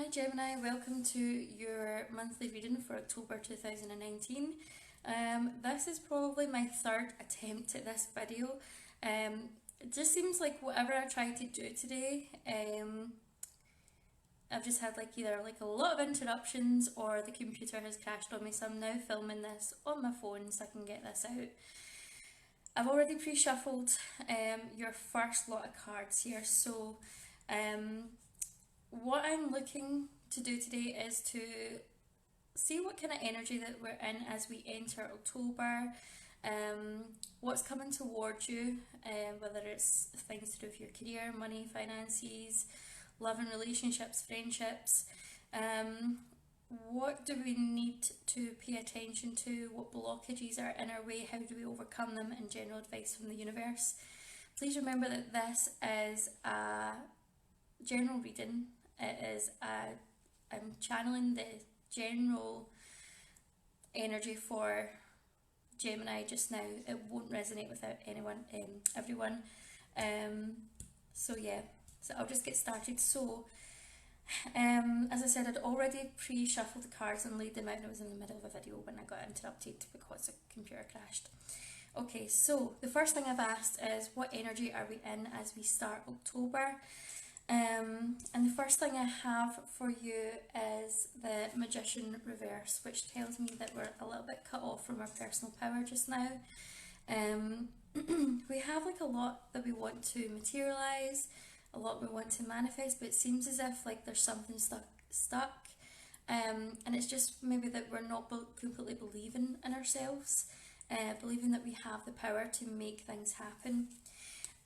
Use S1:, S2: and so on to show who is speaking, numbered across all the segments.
S1: Hi Gemini, welcome to your monthly reading for October 2019. This is probably my third attempt at this video. It just seems like whatever I try to do today, I've just had either a lot of interruptions or the computer has crashed on me, so I'm now filming this on my phone so I can get this out. I've already pre-shuffled your first lot of cards here, so what I'm looking to do today is to see what kind of energy that we're in as we enter October, what's coming towards you, whether it's things to do with your career, money, finances, love and relationships, friendships. What do we need to pay attention to? What blockages are in our way? How do we overcome them? And general advice from the universe. Please remember that this is a general reading. I'm channeling the general energy for Gemini just now. It won't resonate with everyone. So yeah, so I'll just get started. So, as I said, I'd already pre-shuffled the cards and laid them out, and I was in the middle of a video when I got interrupted because the computer crashed. Okay, so the first thing I've asked is, what energy are we in as we start October? And the first thing I have for you is the Magician reverse, which tells me that we're a little bit cut off from our personal power just now. We have a lot that we want to materialize, a lot we want to manifest, but it seems as if there's something stuck, and it's just maybe that we're not completely believing in ourselves, believing that we have the power to make things happen.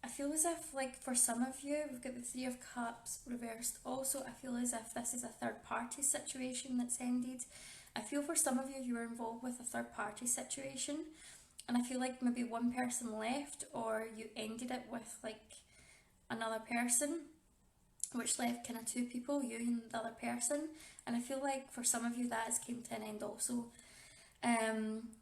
S1: I feel as if, for some of you, we've got the Three of Cups reversed. Also, I feel as if this is a third party situation that's ended. I feel for some of you, you were involved with a third party situation, and I feel like maybe one person left, or you ended it with another person, which left kind of two people, you and the other person. And I feel like for some of you that has came to an end also.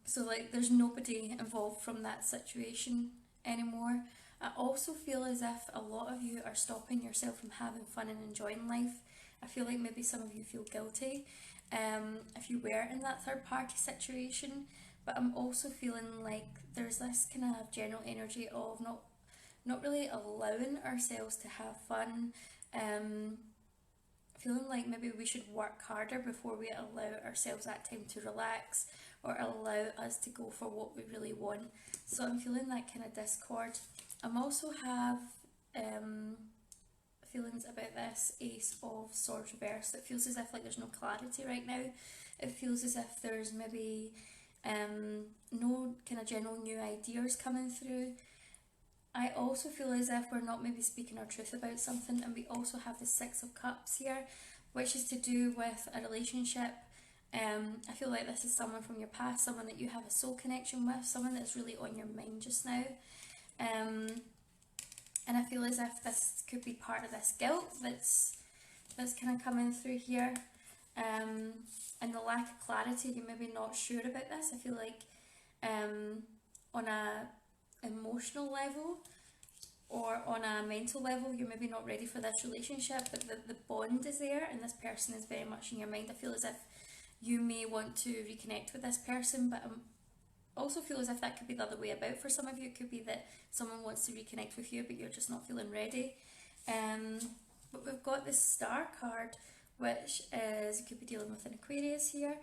S1: So there's nobody involved from that situation anymore. I also feel as if a lot of you are stopping yourself from having fun and enjoying life. I feel like maybe some of you feel guilty if you were in that third party situation, but I'm also feeling like there's this kind of general energy of not really allowing ourselves to have fun, feeling like maybe we should work harder before we allow ourselves that time to relax or allow us to go for what we really want. So I'm feeling that kind of discord. I also have feelings about this Ace of Swords reverse. It feels as if there's no clarity right now. It feels as if there's maybe no kind of general new ideas coming through. I also feel as if we're not maybe speaking our truth about something, and we also have the Six of Cups here, which is to do with a relationship. I feel like this is someone from your past, someone that you have a soul connection with, someone that's really on your mind just now. And I feel as if this could be part of this guilt that's kind of coming through here. And the lack of clarity, you're maybe not sure about this. I feel like on a emotional level or on a mental level, you're maybe not ready for this relationship, but the bond is there and this person is very much in your mind. I feel as if you may want to reconnect with this person, but also feel as if that could be the other way about. For some of you, it could be that someone wants to reconnect with you, but you're just not feeling ready. But we've got this Star card, which is, you could be dealing with an Aquarius here.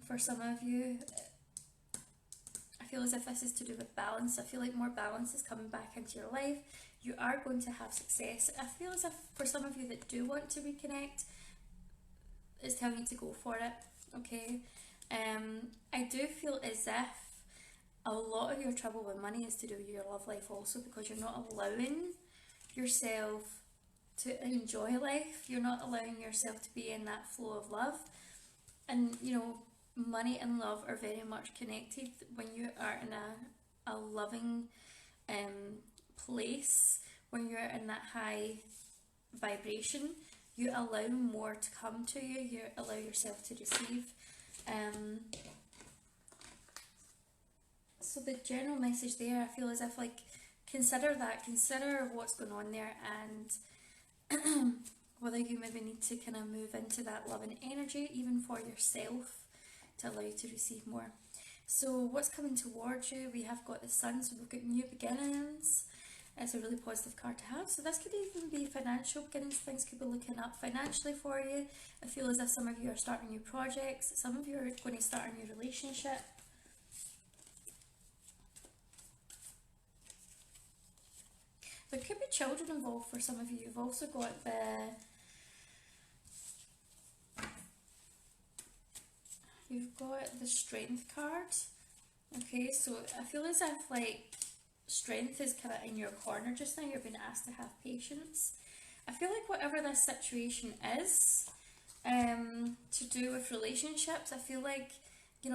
S1: For some of you, I feel as if this is to do with balance. I feel like more balance is coming back into your life. You are going to have success. I feel as if for some of you that do want to reconnect, it's telling you to go for it, okay? I do feel as if a lot of your trouble with money is to do with your love life also, because you're not allowing yourself to enjoy life. You're not allowing yourself to be in that flow of love. And money and love are very much connected. When you are in a loving place, when you're in that high vibration, you allow more to come to you, you allow yourself to receive. So the general message there, I feel as if consider what's going on there, and whether you maybe need to kind of move into that loving energy, even for yourself, to allow you to receive more. So what's coming towards you? We have got the Sun, so we've got new beginnings. It's a really positive card to have. So this could even be financial beginnings. Things could be looking up financially for you. I feel as if some of you are starting new projects. Some of you are going to start a new relationship. There could be children involved for some of you. You've also got the Strength card. Okay, so I feel as if like strength is kind of in your corner just now. You're being asked to have patience. I feel like whatever this situation is, to do with relationships, I feel like, you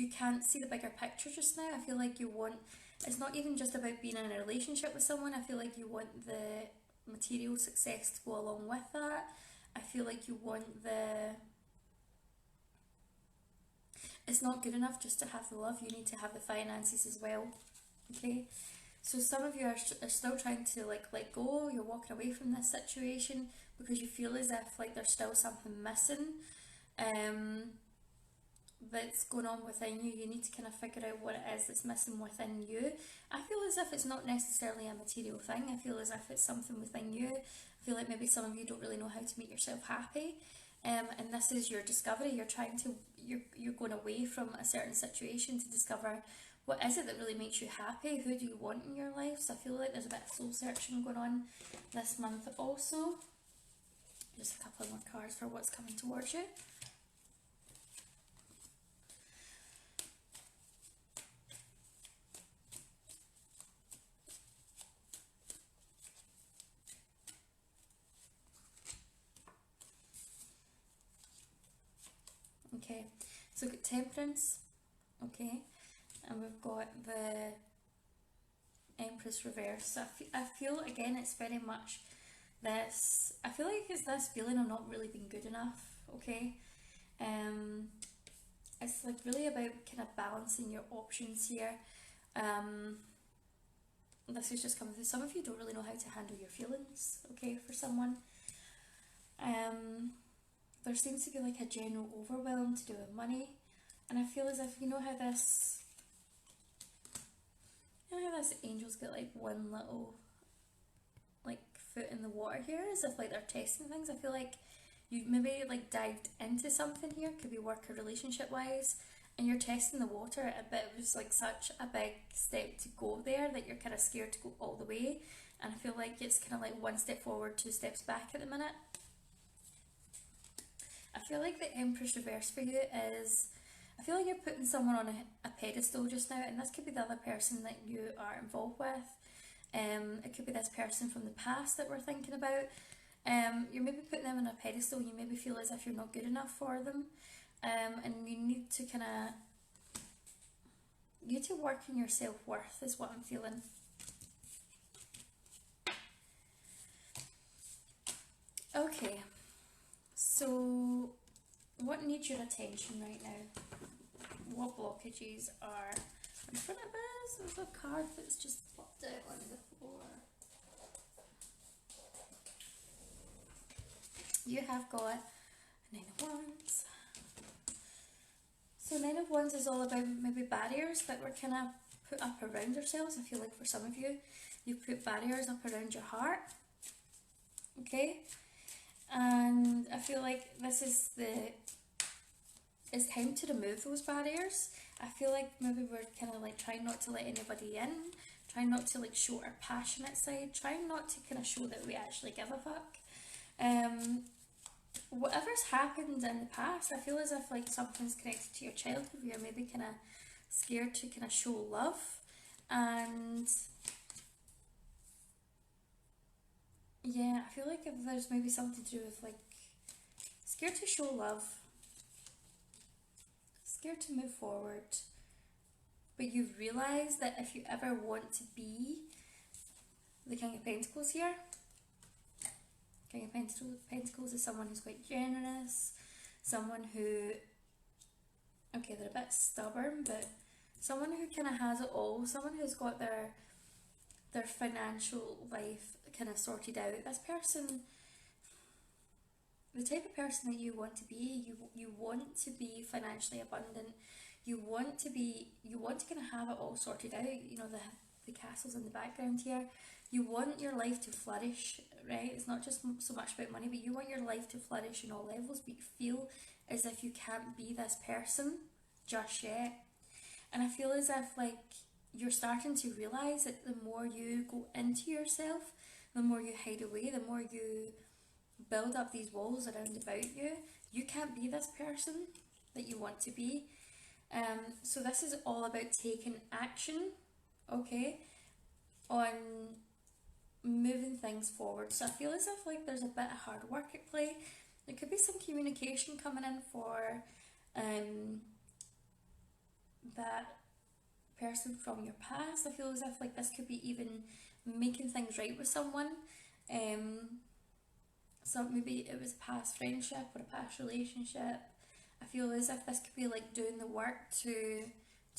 S1: can't see the bigger picture just now. I feel like it's not even just about being in a relationship with someone. I feel like you want the material success to go along with that. I feel like you want it's not good enough just to have the love, you need to have the finances as well. Okay, so some of you are still trying to let go. You're walking away from this situation because you feel as if like there's still something missing that's going on within you. You need to kind of figure out what it is that's missing within you. I feel as if it's not necessarily a material thing. I feel as if it's something within you. I feel like maybe some of you don't really know how to make yourself happy. And this is your discovery. You're going away from a certain situation to discover what is it that really makes you happy. Who do you want in your life? So I feel like there's a bit of soul searching going on this month also. Just a couple more cards for what's coming towards you. Okay, so we've got Temperance, okay, and we've got the Empress reverse. So I feel again it's very much this, I feel like it's this feeling of not really being good enough, okay. It's like really about kind of balancing your options here. This is just coming through. Some of you don't really know how to handle your feelings, okay, for someone. There seems to be like a general overwhelm to do with money, and I feel as if you know how this angel's got like one little like foot in the water here, as if like they're testing things. I feel like you maybe like dived into something here, could be work or relationship wise, and you're testing the water a bit. It was like such a big step to go there that you're kind of scared to go all the way, and I feel like it's kind of like one step forward, two steps back at the minute. I feel like the Empress reverse for you is, I feel like you're putting someone on a pedestal just now, and this could be the other person that you are involved with. It could be this person from the past that we're thinking about. You're maybe putting them on a pedestal. You maybe feel as if you're not good enough for them, and you need to work on your self-worth is what I'm feeling. Okay, so what needs your attention right now? What blockages are in front of us? There's a card that's just popped out on the floor. You have got Nine of Wands. So Nine of Wands is all about maybe barriers that we're kind of put up around ourselves. I feel like for some of you, you've put barriers up around your heart. Okay? And I feel like this is it's time to remove those barriers. I feel like maybe we're kind of like trying not to let anybody in, trying not to like show our passionate side, trying not to kind of show that we actually give a fuck. Whatever's happened in the past, I feel as if like something's connected to your childhood. You're maybe kind of scared to kind of show love, and yeah, I feel like if there's maybe something to do with like scared to show love, scared to move forward, but you've realised that if you ever want to be the King of Pentacles here, King of Pentacles is someone who's quite generous, someone who, okay, they're a bit stubborn, but someone who kind of has it all, someone who's got their their financial life kind of sorted out. This person, the type of person that you want to be, you want to be financially abundant. You want to kind of have it all sorted out. You know, the castles in the background here. You want your life to flourish, right? It's not just so much about money, but you want your life to flourish in all levels, but you feel as if you can't be this person just yet. And I feel as if like you're starting to realise that the more you go into yourself, the more you hide away, the more you build up these walls around about you, you can't be this person that you want to be. So this is all about taking action, okay, on moving things forward. So I feel as if like there's a bit of hard work at play. There could be some communication coming in for that person from your past. I feel as if like this could be even making things right with someone. So maybe it was a past friendship or a past relationship. I feel as if this could be like doing the work to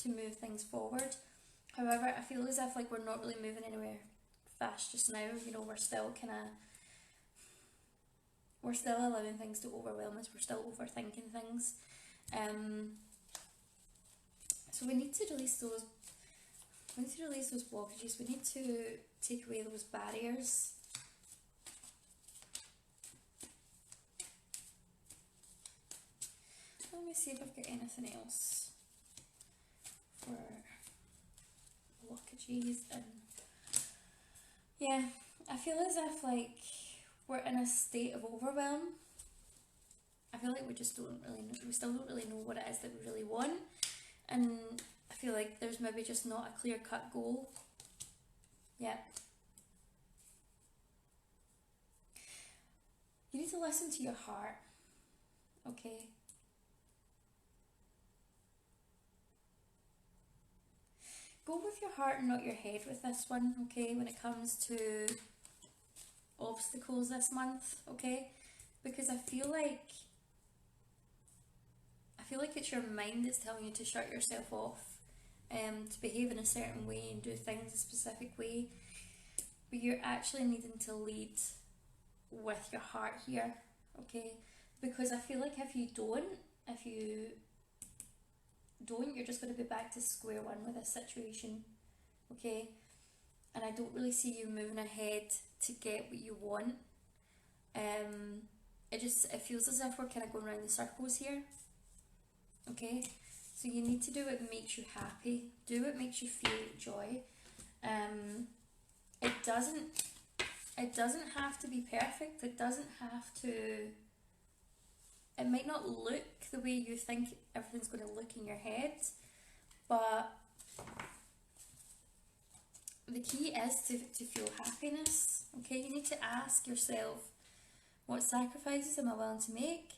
S1: move things forward. However, I feel as if like we're not really moving anywhere fast just now. You know, we're still allowing things to overwhelm us. We're still overthinking things. So we need to release those. We need to release those blockages. We need to take away those barriers. Let me see if I've got anything else for blockages. And yeah, I feel as if like we're in a state of overwhelm. I feel like we just don't really know, we still don't really know what it is that we really want, and I feel like there's maybe just not a clear-cut goal. Yeah. You need to listen to your heart, okay? Go with your heart and not your head with this one, okay, when it comes to obstacles this month, okay? Because I feel like it's your mind that's telling you to shut yourself off, to behave in a certain way and do things a specific way, but you're actually needing to lead with your heart here, okay? Because I feel like if you don't, you're just going to be back to square one with this situation, okay? And I don't really see you moving ahead to get what you want. It feels as if we're kind of going around in circles here, okay? So you need to do what makes you happy, do what makes you feel joy. It doesn't have to be perfect. It doesn't have to. It might not look the way you think everything's going to look in your head, but the key is to feel happiness, okay? You need to ask yourself, what sacrifices am I willing to make?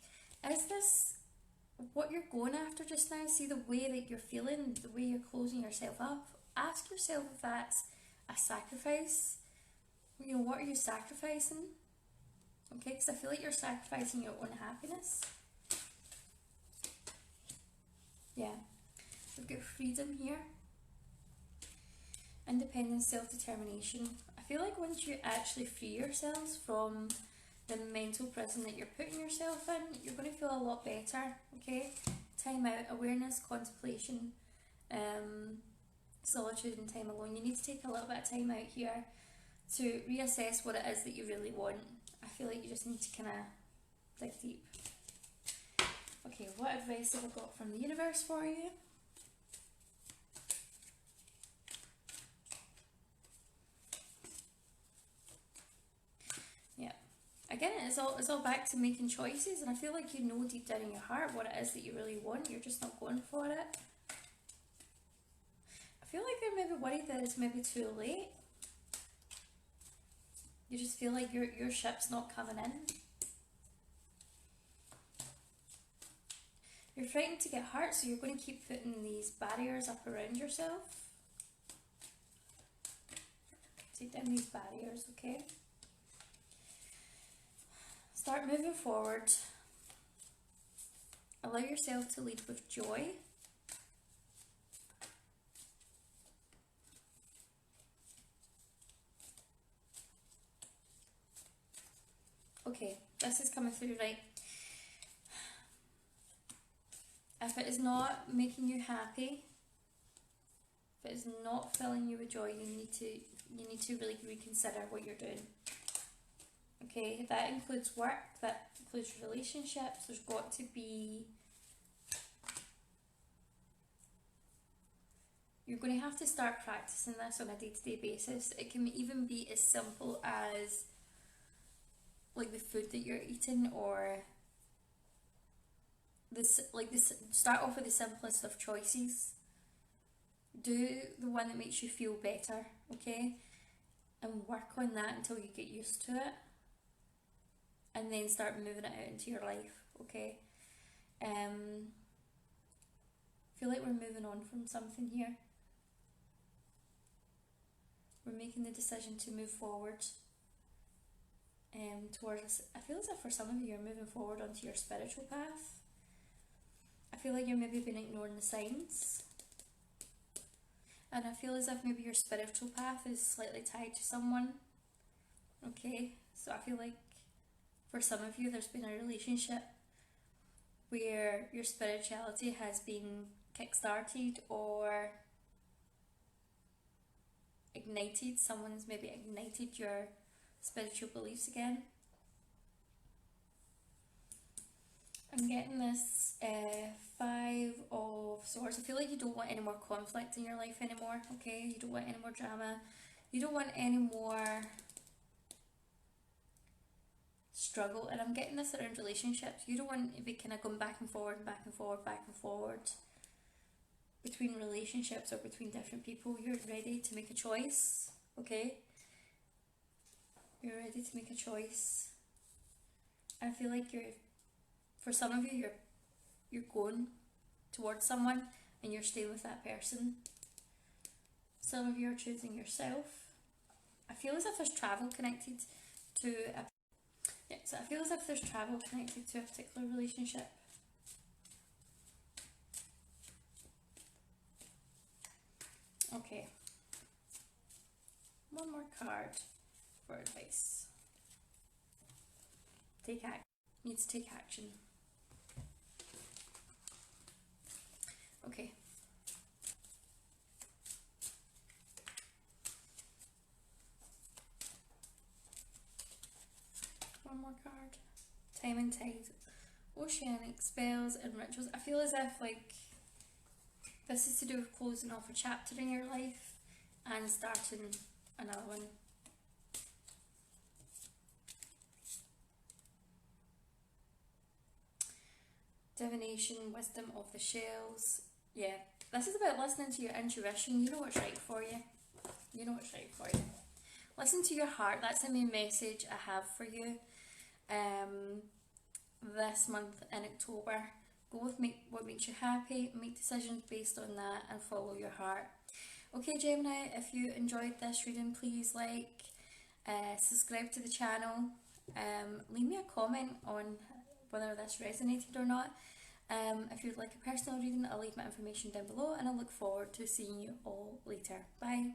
S1: Is this what you're going after just now? See the way that you're feeling, the way you're closing yourself up? Ask yourself if that's a sacrifice. You know, what are you sacrificing? Okay, because I feel like you're sacrificing your own happiness. Yeah, we've got freedom here. Independence, self-determination. I feel like once you actually free yourselves from the mental prison that you're putting yourself in, you're going to feel a lot better, okay? Time out, awareness, contemplation, solitude and time alone. You need to take a little bit of time out here to reassess what it is that you really want. I feel like you just need to kind of dig deep. Okay, what advice have I got from the universe for you? Yeah, again, it's all back to making choices, and I feel like you know deep down in your heart what it is that you really want. You're just not going for it. I feel like you're maybe worried that it's maybe too late. You just feel like your ship's not coming in. You're frightened to get hurt, so you're going to keep putting these barriers up around yourself. Take down these barriers, okay? Start moving forward. Allow yourself to lead with joy. Okay, this is coming through, right? If it is not making you happy, if it is not filling you with joy, you need to really reconsider what you're doing. Okay, that includes work, that includes relationships. There's got to be, you're going to have to start practicing this on a day-to-day basis. It can even be as simple as like the food that you're eating, or start off with the simplest of choices. Do the one that makes you feel better, okay? And work on that until you get used to it. And then start moving it out into your life, okay? I feel like we're moving on from something here. We're making the decision to move forward towards, I feel as if for some of you, you're moving forward onto your spiritual path. I feel like you're maybe been ignoring the signs. And I feel as if maybe your spiritual path is slightly tied to someone. Okay, so I feel like for some of you there's been a relationship where your spirituality has been kick-started or ignited. Someone's maybe ignited your spiritual beliefs again. I'm getting this 5 of Swords. I feel like you don't want any more conflict in your life anymore, okay? You don't want any more drama. You don't want any more struggle. And I'm getting this around relationships. You don't want to be kind of going back and forward, back and forward, back and forward between relationships or between different people. You're ready to make a choice, okay? You're ready to make a choice. I feel like for some of you, you're going towards someone and you're staying with that person. Some of you are choosing yourself. I feel as if there's travel connected to so I feel as if there's travel connected to a particular relationship. Okay. One more card for advice. Take action. Need to take action. Okay. One more card. Time and Tide. Oceanic spells and rituals. I feel as if like this is to do with closing off a chapter in your life and starting another one. Divination, wisdom of the shells. Yeah, this is about listening to your intuition. You know what's right for you. You know what's right for you. Listen to your heart. That's the main message I have for you this month in October. Go with what makes you happy, make decisions based on that, and follow your heart. Okay, Gemini, if you enjoyed this reading, please subscribe to the channel. Leave me a comment on whether this resonated or not. If you'd like a personal reading, I'll leave my information down below, and I look forward to seeing you all later. Bye.